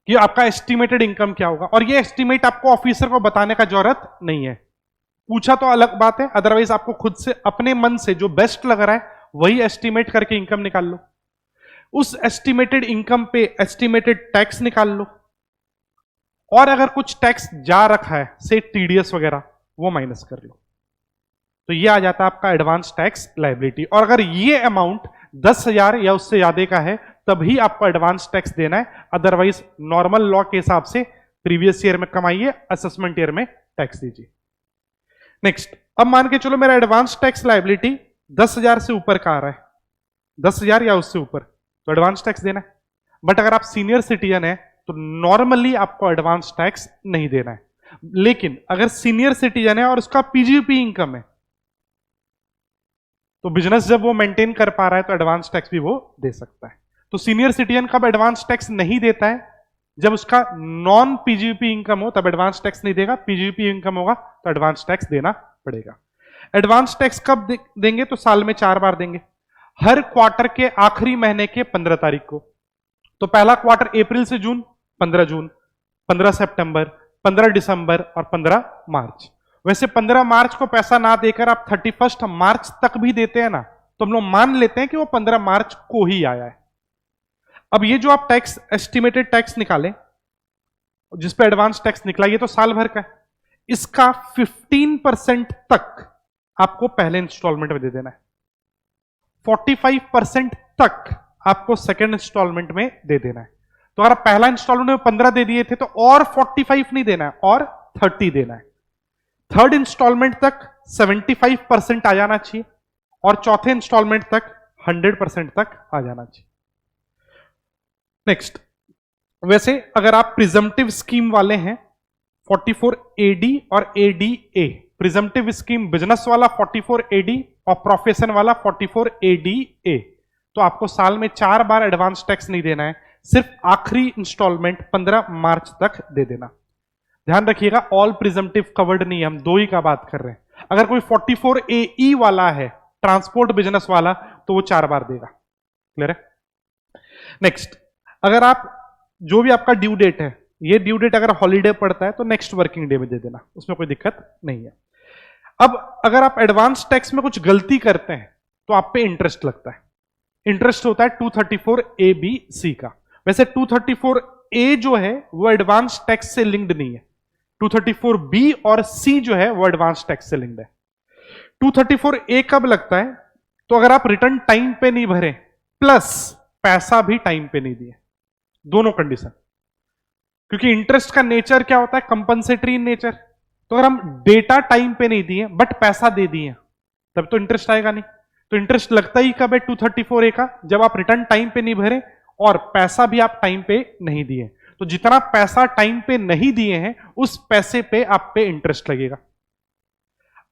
कि आपका एस्टिमेटेड इनकम क्या होगा, और ये एस्टिमेट आपको ऑफिसर को बताने का जरूरत नहीं है। पूछा तो अलग बात है, अदरवाइज आपको खुद से अपने मन से जो बेस्ट लग रहा है वही एस्टिमेट करके इनकम निकाल लो। उस एस्टिमेटेड इनकम पे एस्टिमेटेड टैक्स निकाल लो, और अगर कुछ टैक्स जा रखा है से TDS वगैरह वो माइनस कर लो, तो ये आ जाता है आपका एडवांस टैक्स लायबिलिटी। और अगर ये अमाउंट 10,000 या उससे ज्यादा का है तभी आपको एडवांस टैक्स देना है, अदरवाइज नॉर्मल लॉ के हिसाब से प्रीवियस ईयर में कमाइए, असेसमेंट ईयर में टैक्स दीजिए। नेक्स्ट, अब मान के चलो मेरा एडवांस टैक्स लायबिलिटी 10,000 से ऊपर का आ रहा है, 10,000 या उससे ऊपर, तो एडवांस टैक्स देना है। बट अगर आप सीनियर सिटीजन है तो नॉर्मली आपको एडवांस टैक्स नहीं देना है। लेकिन अगर सीनियर सिटीजन है और उसका PGP इनकम है, तो बिजनेस जब वो मेंटेन कर पा रहा है तो एडवांस टैक्स भी वो दे सकता है। तो सीनियर सिटीजन कब एडवांस टैक्स नहीं देता है, जब उसका नॉन PGP इनकम हो तब एडवांस टैक्स नहीं देगा, PGP इनकम होगा तो एडवांस टैक्स देना पड़ेगा। एडवांस टैक्स कब देंगे, तो साल में 4 बार देंगे, हर क्वार्टर के आखिरी महीने के 15 तारीख को। तो पहला क्वार्टर अप्रैल से जून, 15 जून, 15 सितंबर, 15 दिसंबर और 15 मार्च। वैसे 15 मार्च को पैसा ना देकर आप 31 मार्च तक भी देते हैं ना, तो हम लोग मान लेते हैं कि वो 15 मार्च को ही आया है। अब ये जो आप टैक्स एस्टिमेटेड टैक्स निकाले जिसपे एडवांस टैक्स निकला, ये तो साल भर का है, इसका 15% तक आपको पहले इंस्टॉलमेंट में दे देना है, 45% तक आपको सेकेंड इंस्टॉलमेंट में दे देना है। तो अगर आप पहला इंस्टॉलमेंट में 15 दे दिए थे तो और 45 नहीं देना है, और 30 देना है। थर्ड इंस्टॉलमेंट तक 75% आ जाना चाहिए, और चौथे इंस्टॉलमेंट तक 100% तक आ जाना चाहिए। नेक्स्ट, वैसे अगर आप प्रिजम्पटिव स्कीम वाले हैं 44 AD और ADA, प्रिजम्पटिव स्कीम बिजनेस वाला 44 AD और प्रोफेशन वाला 44 ADA, तो आपको साल में 4 बार एडवांस टैक्स नहीं देना है, सिर्फ आखिरी इंस्टॉलमेंट 15 मार्च तक दे देना। ध्यान रखिएगा, ऑल प्रिजम्पटिव कवर्ड नहीं है, हम 2 ही का बात कर रहे हैं। अगर कोई 44 AE वाला है, ट्रांसपोर्ट बिजनेस वाला, तो वो 4 बार देगा। क्लियर है? नेक्स्ट, अगर आप जो भी आपका ड्यू डेट है, ये ड्यू डेट अगर हॉलीडे पड़ता है तो नेक्स्ट वर्किंग डे में दे देना, उसमें कोई दिक्कत नहीं है। अब अगर आप एडवांस टैक्स में कुछ गलती करते हैं तो आप पे इंटरेस्ट लगता है। इंटरेस्ट होता है 234 ABC का। वैसे 234A जो है वो एडवांस टैक्स से लिंक्ड नहीं है, 234B और C जो है वो एडवांस टैक्स से लिंक्ड है। 234A कब लगता है? तो अगर आप रिटर्न टाइम पे नहीं भरे प्लस पैसा भी टाइम पे नहीं दिए, दोनों कंडीशन। क्योंकि इंटरेस्ट का नेचर क्या होता है? Compensatory nature. तो अगर हम डेटा टाइम पे नहीं दिए बट पैसा दे दिए तब तो इंटरेस्ट आएगा नहीं। तो इंटरेस्ट लगता ही कब है 234A का? जब आप रिटर्न टाइम पे नहीं भरे और पैसा भी आप टाइम पे नहीं दिए। तो जितना पैसा टाइम पे नहीं दिए हैं उस पैसे पे आप पे इंटरेस्ट लगेगा।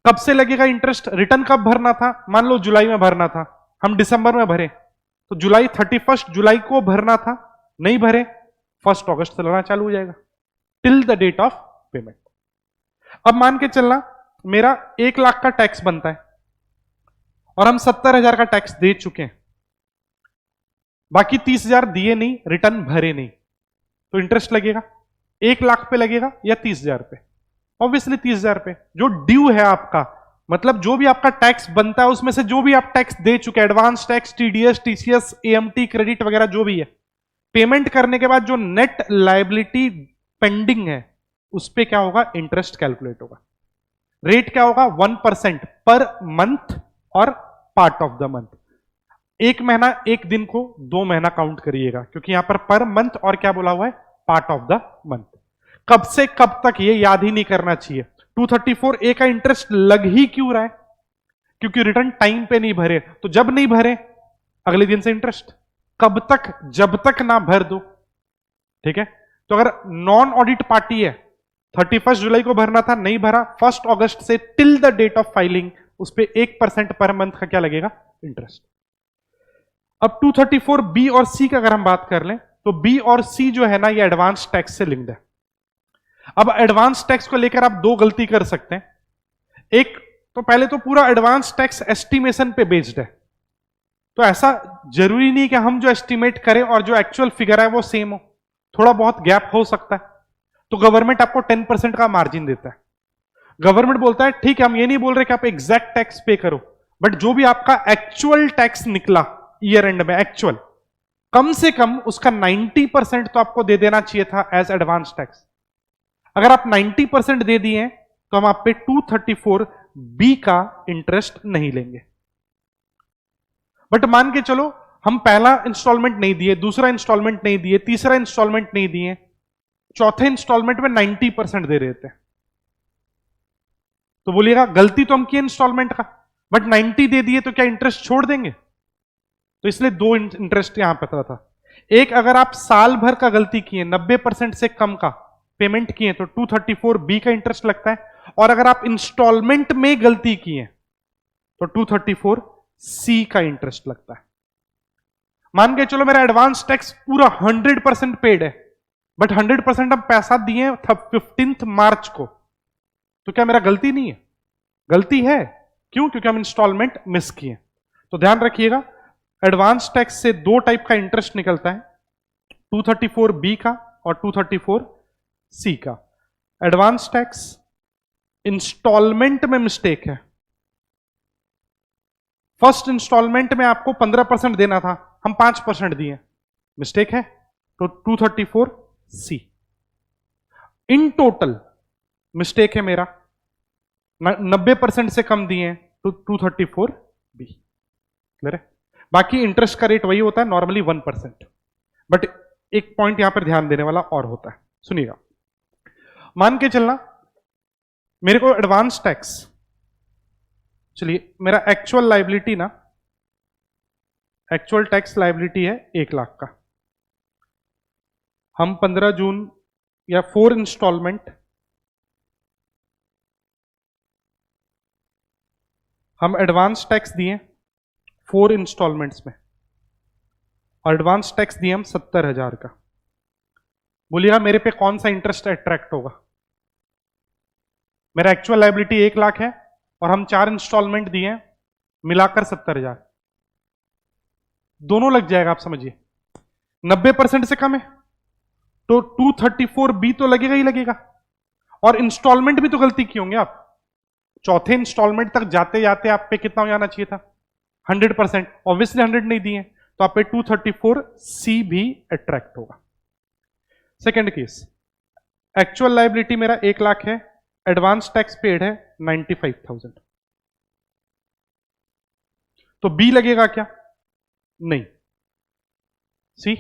कब से लगेगा इंटरेस्ट? रिटर्न कब भरना था? मान लो जुलाई में भरना था, हम दिसंबर में भरे, तो जुलाई 31 जुलाई को भरना था, नहीं भरे, 1 अगस्त से लगना चालू हो जाएगा till the date of payment. अब मान के चलना मेरा 1 लाख का टैक्स बनता है और हम 70,000 का टैक्स दे चुके हैं, बाकी 30,000 दिए नहीं, रिटर्न भरे नहीं, तो इंटरेस्ट लगेगा 1 लाख पे लगेगा या 30,000 पे? ऑब्वियसली 30,000 पे। जो ड्यू है आपका, मतलब जो भी आपका टैक्स बनता है उसमें से जो भी आप टैक्स दे चुके हैं, advance tax, TDS, TCS, AMT, credit वगैरह जो भी है, पेमेंट करने के बाद जो नेट लायबिलिटी पेंडिंग है उस पे क्या होगा? इंटरेस्ट कैलकुलेट होगा। रेट क्या होगा? 1% पर मंथ और पार्ट ऑफ द मंथ। 1 महीना 1 दिन को 2 महीना काउंट करिएगा, क्योंकि यहां पर मंथ और क्या बोला हुआ है? Part of the month. कब से कब तक ये याद ही नहीं करना चाहिए। 234A का इंटरेस्ट लग ही क्यों रहा है? क्योंकि रिटर्न टाइम पे नहीं भरे, तो जब नहीं भरे अगले दिन से इंटरेस्ट। कब तक? जब तक ना भर दो। ठीक है? तो अगर नॉन ऑडिट पार्टी है, 31 जुलाई को भरना था, नहीं भरा, 1 अगस्त से till the date of filing उस पे 1% पर मंथ का क्या लगेगा? इंटरेस्ट। अब 234B और C का अगर हम बात कर लें तो B और C जो है ना, ये एडवांस टैक्स से लिंक्ड है। अब एडवांस टैक्स को लेकर आप 2 गलती कर सकते हैं। एक तो पहले तो पूरा एडवांस टैक्स एस्टिमेशन पे बेस्ड है, तो ऐसा जरूरी नहीं कि हम जो एस्टिमेट करें और जो एक्चुअल फिगर है वो सेम हो, थोड़ा बहुत गैप हो सकता है। तो गवर्नमेंट आपको 10% का मार्जिन देता है। गवर्नमेंट बोलता है ठीक है, हम ये नहीं बोल रहे कि आप एग्जैक्ट टैक्स पे करो, बट जो भी आपका एक्चुअल टैक्स निकला ईयर एंड में, एक्चुअल, कम से कम उसका 90% तो आपको दे देना चाहिए था एज एडवांस टैक्स। अगर आप 90% दे दिए तो हम आप पे 234B का इंटरेस्ट नहीं लेंगे। बट मान के चलो हम पहला इंस्टॉलमेंट नहीं दिए, दूसरा इंस्टॉलमेंट नहीं दिए, तीसरा इंस्टॉलमेंट नहीं दिए, चौथे इंस्टॉलमेंट में 90% दे रहे थे, तो बोलिएगा गलती तो हम किए इंस्टॉलमेंट का, बट 90 दे दिए तो क्या इंटरेस्ट छोड़ देंगे? तो इसलिए 2 इंटरेस्ट यहां पता था। एक, अगर आप साल भर का गलती किए, 90% से कम का पेमेंट किए तो 234B का इंटरेस्ट लगता है, और अगर आप इंस्टॉलमेंट में गलती किए तो 234C का इंटरेस्ट लगता है। मान के चलो मेरा एडवांस टैक्स पूरा 100% पेड है, बट 100% हम पैसा दिए 15 मार्च को, तो क्या मेरा गलती नहीं है? गलती है। क्यों? क्योंकि हम इंस्टॉलमेंट मिस किए। तो ध्यान रखिएगा, एडवांस टैक्स से 2 टाइप का इंटरेस्ट निकलता है, 234B का और 234C का। एडवांस टैक्स इंस्टॉलमेंट में मिस्टेक है, फर्स्ट इंस्टॉलमेंट में आपको 15% देना था, हम 5% दिए, मिस्टेक है, तो 234C। इन टोटल मिस्टेक है मेरा, 90% से कम दिए तो 234B। क्लियर है? बाकी इंटरेस्ट का रेट वही होता है नॉर्मली 1%, बट एक पॉइंट यहां पर ध्यान देने वाला और होता है, सुनिएगा। मान के चलना मेरे को एडवांस टैक्स, चलिए मेरा एक्चुअल लायबिलिटी ना, एक्चुअल टैक्स लायबिलिटी है 1 लाख का, हम 15 जून या 4 इंस्टॉलमेंट हम एडवांस टैक्स दिए 4 इंस्टॉलमेंट्स में, एडवांस टैक्स दिए हम 70,000 का। बोलिएगा मेरे पे कौन सा इंटरेस्ट अट्रैक्ट होगा? मेरा एक्चुअल लायबिलिटी 1 लाख है और हम 4 इंस्टॉलमेंट दिए हैं, मिलाकर 70,000, दोनों लग जाएगा। आप समझिए 90% से कम है तो 234B तो लगेगा ही लगेगा। और इंस्टॉलमेंट भी तो गलती की होंगे आप, चौथे इंस्टॉलमेंट तक जाते जाते आप पे कितना हो जाना चाहिए था? 100%। ऑब्वियसली 100 नहीं दिए तो आप पे 234C भी अट्रैक्ट होगा। सेकेंड केस, एक्चुअल लायबिलिटी मेरा 1 लाख है, एडवांस टैक्स पेड है 95,000, तो बी लगेगा क्या? नहीं, सी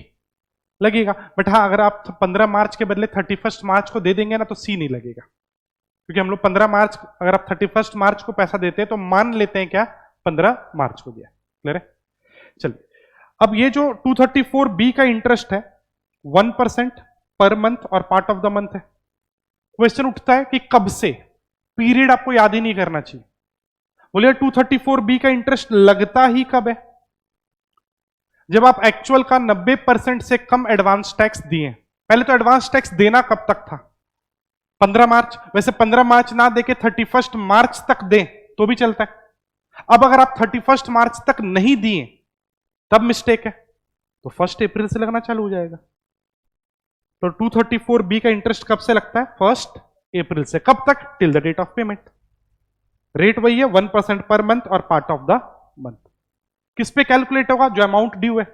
लगेगा। बट हाँ, अगर आप 15 मार्च के बदले 31 मार्च को दे देंगे ना तो सी नहीं लगेगा, क्योंकि हम लोग 15 मार्च, अगर आप 31 मार्च को पैसा देते हैं तो मान लेते हैं क्या 15 मार्च को दिया। क्लियर है? चलिए, अब ये जो 234B का इंटरेस्ट है 1% पर मंथ और पार्ट ऑफ द मंथ है। क्वेश्चन उठता है कि कब से, पीरियड आपको याद ही नहीं करना चाहिए। बोलिए 234B का इंटरेस्ट लगता ही कब है? जब आप एक्चुअल का 90% से कम एडवांस टैक्स दिए। पहले तो एडवांस टैक्स देना कब तक था? 15 मार्च। वैसे 15 मार्च ना देके 31 मार्च तक दें तो भी चलता है। अब अगर आप 31 मार्च तक नहीं दिए तब मिस्टेक है, तो 1 अप्रैल से लगना चालू हो जाएगा। तो 234B का इंटरेस्ट कब से लगता है? 1 अप्रैल से। कब तक? Till the date of payment. Rate वही है 1% पर मंथ और पार्ट ऑफ द मंथ। किस पे कैलकुलेट होगा? जो अमाउंट ड्यू है।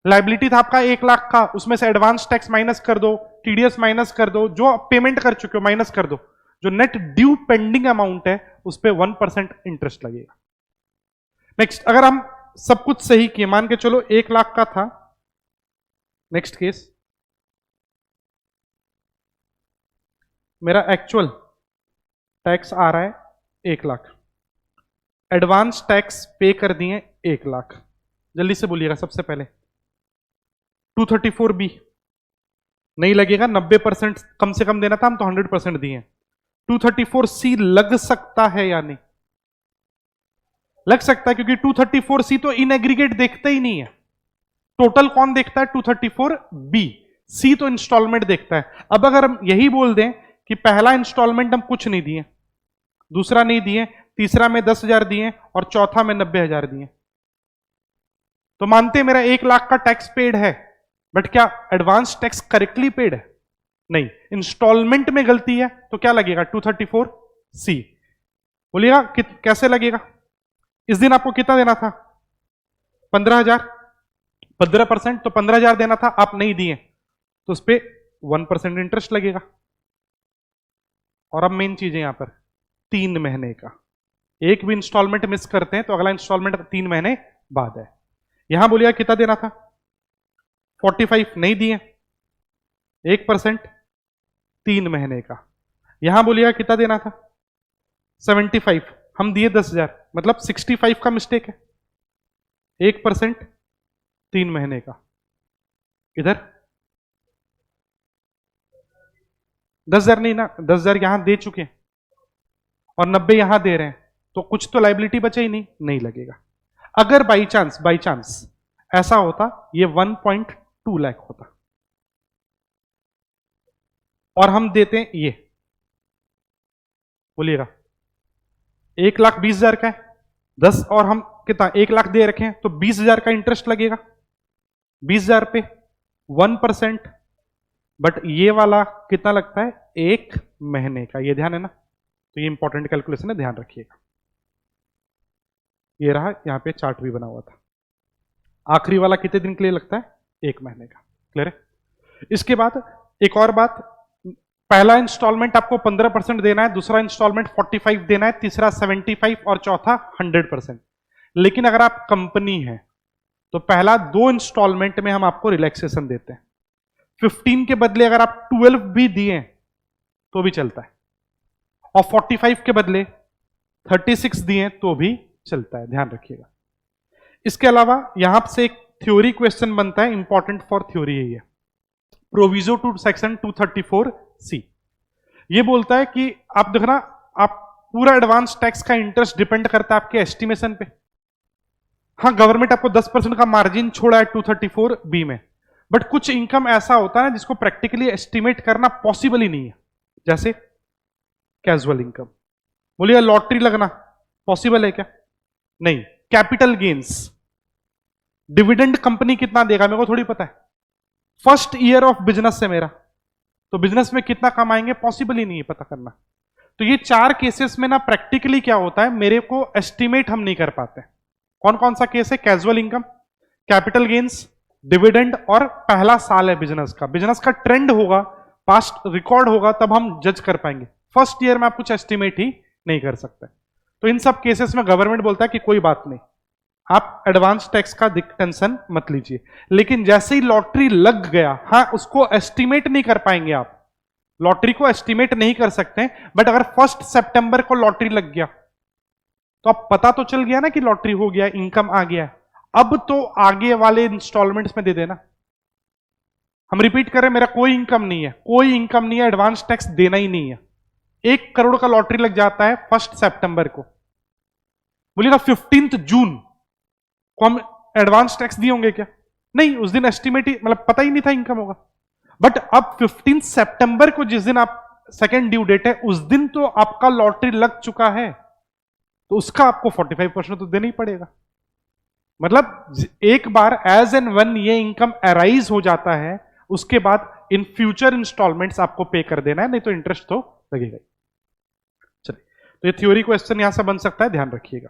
लाइबिलिटी था आपका 1 लाख का, उसमें से एडवांस टैक्स माइनस कर दो, टीडीएस माइनस कर दो, जो पेमेंट कर चुके हो माइनस कर दो, जो नेट ड्यू पेंडिंग अमाउंट है उस पे 1% इंटरेस्ट लगेगा। नेक्स्ट, अगर हम सब कुछ सही किए, मान के चलो 1 लाख का था, नेक्स्ट केस, मेरा एक्चुअल टैक्स आ रहा है 1 लाख, एडवांस टैक्स पे कर दिए 1 लाख। जल्दी से बोलिएगा सबसे पहले 234B नहीं लगेगा, 90% कम से कम देना था, हम तो 100% दिए। 234C लग सकता है या नहीं? लग सकता है, क्योंकि 234C तो इन एग्रीगेट देखता ही नहीं है। टोटल कौन देखता है? 234B। सी तो इंस्टॉलमेंट देखता है। अब अगर हम यही बोल दें कि पहला इंस्टॉलमेंट हम कुछ नहीं दिए, दूसरा नहीं दिए, तीसरा में 10,000 दिए और चौथा में 90,000 दिए, तो मानते हैं मेरा 1 लाख का टैक्स पेड है, बट क्या एडवांस टैक्स करेक्टली पेड है? नहीं, इंस्टॉलमेंट में गलती है, तो क्या लगेगा? 234C। बोलिएगा कैसे लगेगा? इस दिन आपको कितना देना था? 15,000, 15% तो 15,000 देना था, आप नहीं दिए तो उस पर 1% इंटरेस्ट लगेगा। और अब मेन चीज है यहां पर 3 महीने का, एक भी इंस्टॉलमेंट मिस करते हैं तो अगला इंस्टॉलमेंट 3 महीने बाद है। यहां बोलिएगा कितना देना था? 45 नहीं दिए, 1% 3 महीने का। यहां बोलिएगा कितना देना था? 75, हम दिए 10,000, मतलब 65 का मिस्टेक है, 1% 3 महीने का। इधर 10,000 नहीं ना, 10,000 यहां दे चुके हैं और 90 यहां दे रहे हैं, तो कुछ तो लाइबिलिटी बचे ही नहीं, नहीं लगेगा। अगर बाई चांस ऐसा होता, ये 1.2 लाख होता और हम देते हैं ये, बोलिएगा 1,20,000 का है, 10 और हम कितना 1 लाख दे रखे हैं, तो 20,000 का इंटरेस्ट लगेगा 20,000 पे 1%। बट ये वाला कितना लगता है? 1 महीने का। ये ध्यान है ना, तो ये इंपॉर्टेंट कैलकुलेशन है, ध्यान रखिएगा। ये रहा, यहां पे चार्ट भी बना हुआ था। आखिरी वाला कितने दिन के लिए लगता है? 1 महीने का। क्लियर है? इसके बाद एक और बात, पहला इंस्टॉलमेंट आपको 15% देना है, दूसरा इंस्टॉलमेंट 45 देना है, तीसरा 75 और चौथा 100%। लेकिन अगर आप कंपनी है तो पहला 2 इंस्टॉलमेंट में हम आपको रिलैक्सेशन देते हैं। 15 के बदले अगर आप 12 भी दिए तो भी चलता है, और 45 के बदले 36 दिए तो भी चलता है, ध्यान रखिएगा। इसके अलावा यहां से एक थ्योरी क्वेश्चन बनता है, इंपॉर्टेंट फॉर थ्योरी है ये। Proviso to section 234C। ये बोलता है कि आप देखना, आप पूरा एडवांस टैक्स का इंटरेस्ट डिपेंड करता है आपके एस्टिमेशन पे। हाँ, गवर्नमेंट आपको 10% का मार्जिन छोड़ा है 234B में, बट कुछ इनकम ऐसा होता है जिसको प्रैक्टिकली एस्टिमेट करना पॉसिबल ही नहीं है, जैसे कैजुअल इनकम। बोलिए लॉटरी लगना पॉसिबल है क्या? नहीं। कैपिटल गेन्स, डिविडेंड कंपनी कितना देगा मेरे को थोड़ी पता है। फर्स्ट ईयर ऑफ बिजनेस है मेरा, तो बिजनेस में कितना कमाएंगे पॉसिबल ही नहीं है पता करना। तो ये 4 केसेस में ना प्रैक्टिकली क्या होता है, मेरे को एस्टिमेट हम नहीं कर पाते। कौन कौन सा केस है? Casual income, capital gains, dividend, और पहला साल है बिजनेस का। बिजनेस का ट्रेंड होगा, पास्ट रिकॉर्ड होगा, तब हम जज कर पाएंगे। फर्स्ट ईयर में आप कुछ एस्टिमेट ही नहीं कर सकते। तो इन सब केसेस में गवर्नमेंट बोलता है कि कोई बात नहीं, आप एडवांस टैक्स का टेंशन मत लीजिए। लेकिन जैसे ही लॉटरी लग गया, हाँ उसको एस्टिमेट नहीं कर पाएंगे आप, लॉटरी को एस्टिमेट नहीं कर सकते, बट अगर 1 सितंबर को लॉटरी लग गया तो अब पता तो चल गया ना कि लॉटरी हो गया, इनकम आ गया। अब तो आगे वाले इंस्टॉलमेंट्स में दे देना। हम रिपीट करें, मेरा कोई इनकम नहीं है, कोई इनकम नहीं है, एडवांस टैक्स देना ही नहीं है। 1 करोड़ का लॉटरी लग जाता है 1 सितंबर को, बोलिएगा 15 जून को हम एडवांस टैक्स दिए होंगे क्या? नहीं, उस दिन एस्टिमेट ही, मतलब पता ही नहीं था इनकम होगा। बट अब 15 सितंबर को, जिस दिन आप सेकेंड ड्यू डेट है, उस दिन तो आपका लॉटरी लग चुका है, तो उसका आपको 45% तो देना ही पड़ेगा। मतलब एक बार एज एंड वन ये इनकम अराइज हो जाता है, उसके बाद इन फ्यूचर इंस्टॉलमेंट्स आपको पे कर देना है, नहीं तो इंटरेस्ट तो लगेगा ही। चलिए, तो ये थ्योरी क्वेश्चन यहां से बन सकता है, ध्यान रखिएगा।